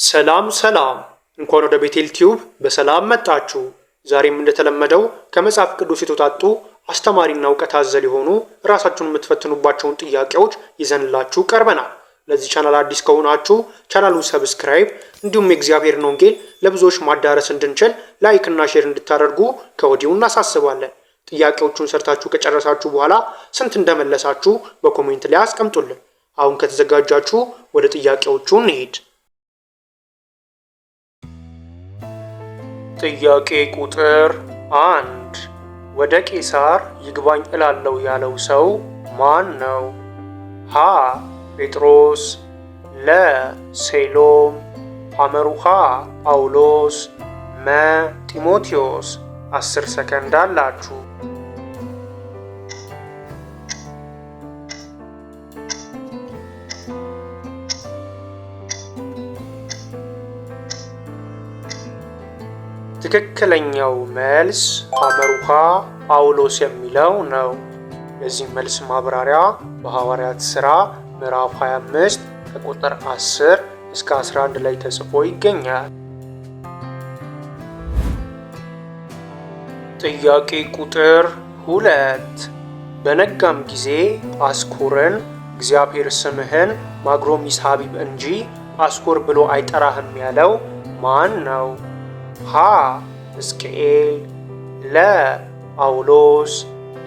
ሰላም እንኳን ወደ ቤቴል ቲዩብ በሰላም መጣችሁ። ዛሬም እንደተለመደው ከመጽሐፍ ቅዱስ የተውጣጡ አስተማሪና እውቀት አዘል የሆኑ ራሳችሁን የምትፈትኑባቸውን ጥያቄዎች ይዘንላችሁ ቀርበናል። ለዚህ ቻናል አዲስ ከሆናችሁ ቻናሉን ሰብስክራይብ እንዲሁም የእግዚአብሔርን ወንጌል ለብዙዎች ማዳረስ እንድንችል ላይክ እና ሼር እንድታደርጉ ከወዲሁ እናሳስባለን። ጥያቄዎቹን ሰርታችሁ ከጨረሳችሁ በኋላ ስንት እንደመለሳችሁ በኮሜንት ላይ አስቀምጡልን። አሁን ከተዘጋጃችሁ ወደ ጥያቄዎቹ እንሂድ። ጥያቄ ቁጥር 1 ወደ ቄሳር ይግባኝ እላለው ያለው ሰው ማን ነው? ሀ ጴጥሮስ፣ ለ ሴሎም፣ ሐመሩሃ ጳውሎስ፣ መ ጢሞቴዎስ። 10 ሰከንድ አላችሁ። ትክክለኛው መልስ ሐመሩሃ ጳውሎስ የሚለው ነው። የዚህ መልስ ማብራሪያ በሐዋርያት ሥራ ምዕራፍ 25 ከቁጥር 10 እስከ 11 ላይ ተጽፎ ይገኛል። ጥያቄ ቁጥር 2 በነጋም ጊዜ ጳስኮርን እግዚአብሔር ስምህን ማግሮሚስ ሐቢብ እንጂ ጳስኮር ብሎ አይጠራህም ያለው ማን ነው? ሀ ሕዝቅኤል፣ ለ ጳውሎስ፣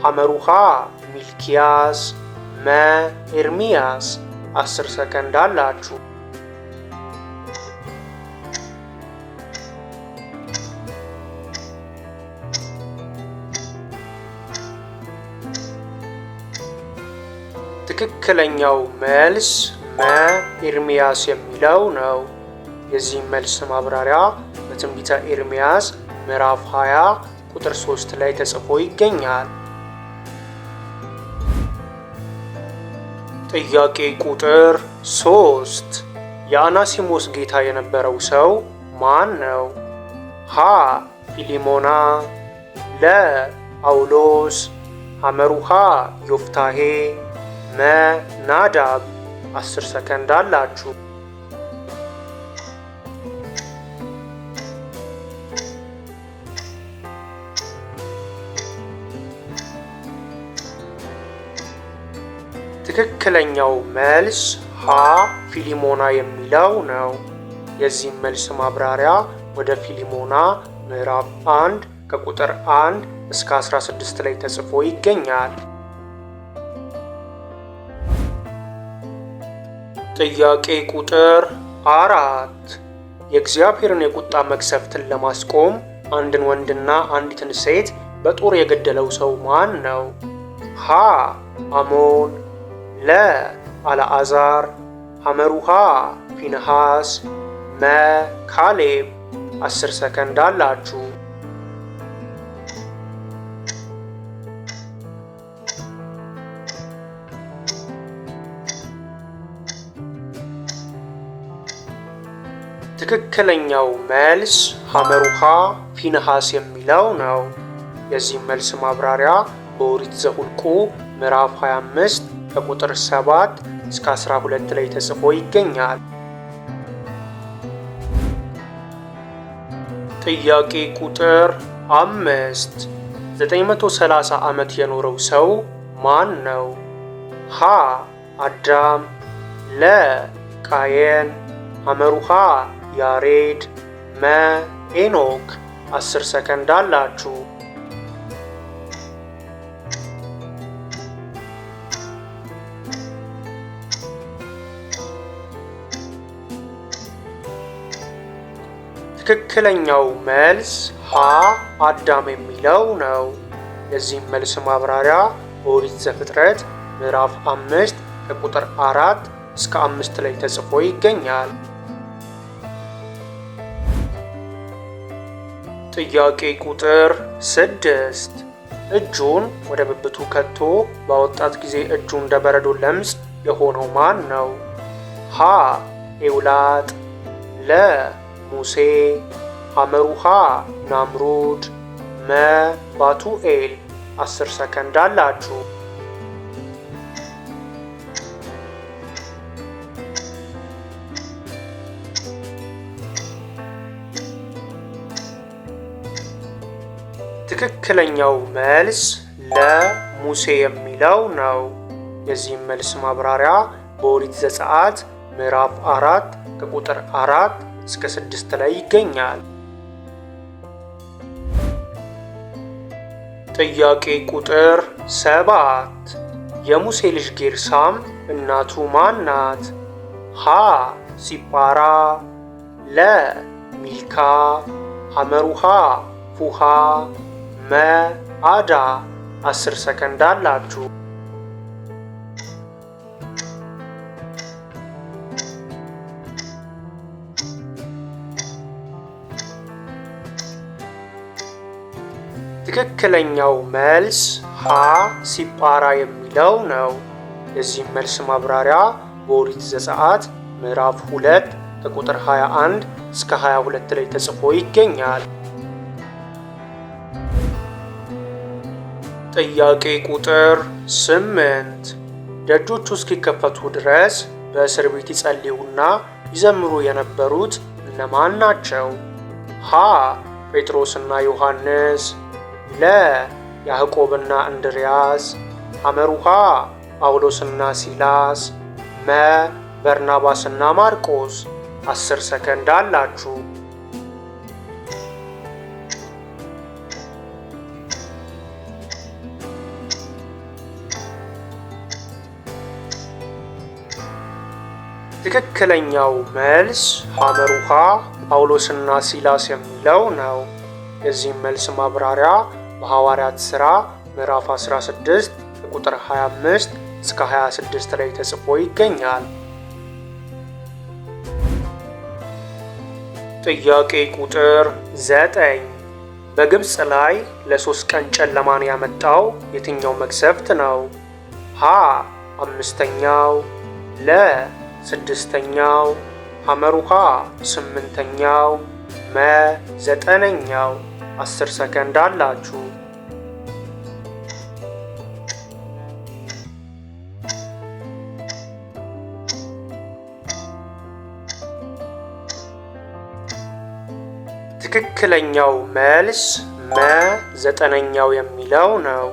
ሐመሩሃ ሚልኪያስ፣ መ ኤርሚያስ። 10 ሰከንድ አላችሁ። ትክክለኛው መልስ መ ኤርሚያስ የሚለው ነው። የዚህ መልስ ማብራሪያ በትንቢተ ኤርሚያስ ምዕራፍ 20 ቁጥር 3 ላይ ተጽፎ ይገኛል። ጥያቄ ቁጥር 3 የአናሲሞስ ጌታ የነበረው ሰው ማን ነው? ሀ ፊሊሞና፣ ለ ጳውሎስ፣ ሐመሩሃ ዮፍታሄ፣ መ ናዳብ። 10 ሰከንድ አላችሁ። ትክክለኛው መልስ ሀ ፊሊሞና የሚለው ነው። የዚህም መልስ ማብራሪያ ወደ ፊሊሞና ምዕራፍ 1 ከቁጥር 1 እስከ 16 ላይ ተጽፎ ይገኛል። ጥያቄ ቁጥር 4 የእግዚአብሔርን የቁጣ መቅሰፍትን ለማስቆም አንድን ወንድና አንዲትን ሴት በጦር የገደለው ሰው ማን ነው? ሀ አሞን፣ ለ አልዓዛር፣ ሐመሩሃ ፊንሃስ፣ መ ካሌብ። 10 ሰከንድ አላችሁ። ትክክለኛው መልስ ሐመሩሃ ፊንሃስ የሚለው ነው። የዚህ መልስ ማብራሪያ በኦሪት ዘኍልቍ ምዕራፍ 25 ከቁጥር 7 እስከ 12 ላይ ተጽፎ ይገኛል። ጥያቄ ቁጥር 5 930 ዓመት የኖረው ሰው ማን ነው? ሀ አዳም፣ ለ ቃየን፣ ሐመሩሃ ያሬድ፣ መ ሄኖክ። 10 ሰከንድ አላችሁ። ትክክለኛው መልስ ሀ አዳም የሚለው ነው። የዚህም መልስ ማብራሪያ በኦሪት ዘፍጥረት ምዕራፍ 5 ከቁጥር 4 እስከ 5 ላይ ተጽፎ ይገኛል። ጥያቄ ቁጥር 6 እጁን ወደ ብብቱ ከቶ ባወጣት ጊዜ እጁ እንደ በረዶ ለምጽ የሆነው ማን ነው? ሀ ኤውላጥ፣ ለ ሙሴ፣ ሐመሩሃ ናምሩድ፣ መ ባቱኤል። 10 ሰከንድ አላችሁ። ትክክለኛው መልስ ለሙሴ የሚለው ነው። የዚህም መልስ ማብራሪያ በኦሪት ዘጸአት ምዕራፍ 4 ከቁጥር 4 እስከ 6 ላይ ይገኛል። ጥያቄ ቁጥር 7 የሙሴ ልጅ ጌርሳም እናቱ ማን ናት? ሀ ሲጳራ፣ ለ ሚልካ፣ ሐመሩሃ ፉሃ፣ መ አዳ። 10 ሰከንድ አላችሁ። ትክክለኛው መልስ ሀ ሲጳራ የሚለው ነው። የዚህም መልስ ማብራሪያ በኦሪት ዘጸአት ምዕራፍ 2 ከቁጥር 21 እስከ 22 ላይ ተጽፎ ይገኛል። ጥያቄ ቁጥር 8 ደጆቹ እስኪከፈቱ ድረስ በእስር ቤት ይጸልዩና ይዘምሩ የነበሩት እነማን ናቸው? ሀ ጴጥሮስና ዮሐንስ፣ ለ ያዕቆብና እንድርያስ፣ ሐመሩሃ ጳውሎስና ሲላስ፣ መ በርናባስና ማርቆስ። 10 ሰከንድ አላችሁ። ትክክለኛው መልስ ሐመሩሃ ጳውሎስና ሲላስ የሚለው ነው። የዚህም መልስ ማብራሪያ በሐዋርያት ሥራ ምዕራፍ 16 ከቁጥር 25 እስከ 26 ላይ ተጽፎ ይገኛል። ጥያቄ ቁጥር 9 በግብፅ ላይ ለ3 ቀን ጨለማን ያመጣው የትኛው መቅሰፍት ነው? ሀ 5ኛው፣ ለ 6ኛው፣ ሐመሩሃ 8ኛው፣ መ 9ኛው። 10 ሰከንድ አላችሁ። ትክክለኛው መልስ መ 9ኛው የሚለው ነው።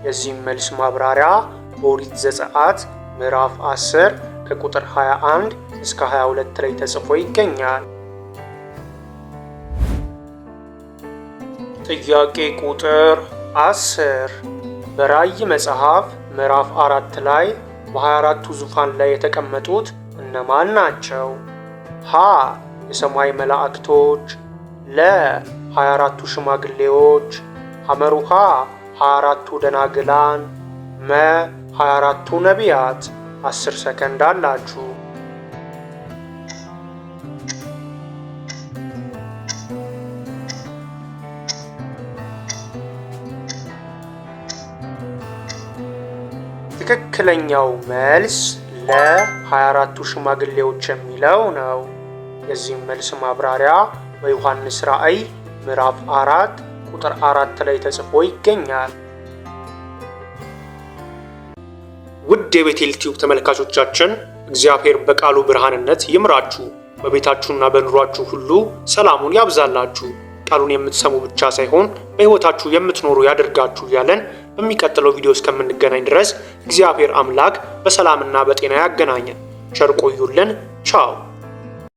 የዚህም መልስ ማብራሪያ በኦሪት ዘጸአት ምዕራፍ 10 ከቁጥር 21 እስከ 22 ላይ ተጽፎ ይገኛል። ጥያቄ ቁጥር 10 በራእይ መጽሐፍ ምዕራፍ 4 ላይ በ24ቱ ዙፋን ላይ የተቀመጡት እነማን ናቸው? ሀ የሰማይ መላእክቶች፣ ለ 24ቱ ሽማግሌዎች፣ ሐመሩሃ 24ቱ ደናግላን፣ መ 24ቱ ነቢያት። 10 ሰከንድ አላችሁ። ትክክለኛው መልስ ለ 24ቱ ሽማግሌዎች የሚለው ነው። የዚህም መልስ ማብራሪያ በዮሐንስ ራእይ ምዕራፍ 4 ቁጥር 4 ላይ ተጽፎ ይገኛል። ውድ የቤቴል ቲዩብ ተመልካቾቻችን እግዚአብሔር በቃሉ ብርሃንነት ይምራችሁ፣ በቤታችሁና በኑሯችሁ ሁሉ ሰላሙን ያብዛላችሁ፣ ቃሉን የምትሰሙ ብቻ ሳይሆን በሕይወታችሁ የምትኖሩ ያደርጋችሁ እያለን በሚቀጥለው ቪዲዮ እስከምንገናኝ ድረስ እግዚአብሔር አምላክ በሰላምና በጤና ያገናኘን። ቸር ቆዩልን። ቻው።